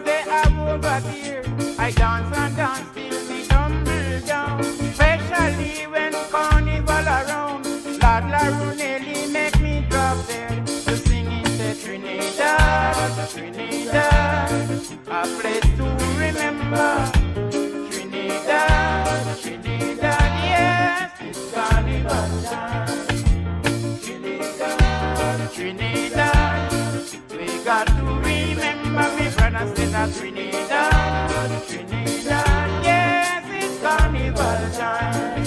they have over here. I dance and dance till me tumble down. Especially when carnival around. Lord Larunelli make me drop dead. To singing the Trinidad, Trinidad, a place to remember. Trinidad, Trinidad, yes, it's carnival time. Trinidad, Trinidad, we got to remember me brother said that Trinidad, Trinidad, yes, it's carnival time.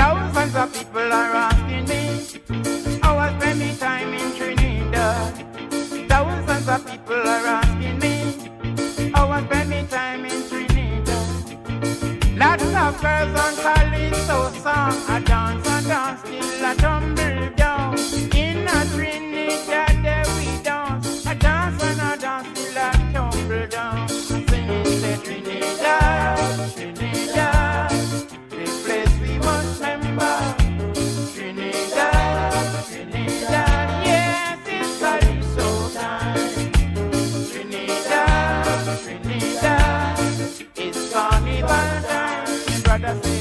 Thousands of people are asking me how I spend me time in Trinidad. Thousands of people are asking me how I spend me time in Trinidad. Lots of girls on calypso song, I dance till I tumble down. In a Trinidad there we dance, I dance till I tumble down. Singing the Trinidad, Trinidad, the place we must remember. Trinidad, Trinidad, yes, it's calypso time. Trinidad, Trinidad, it's carnival time. And brother say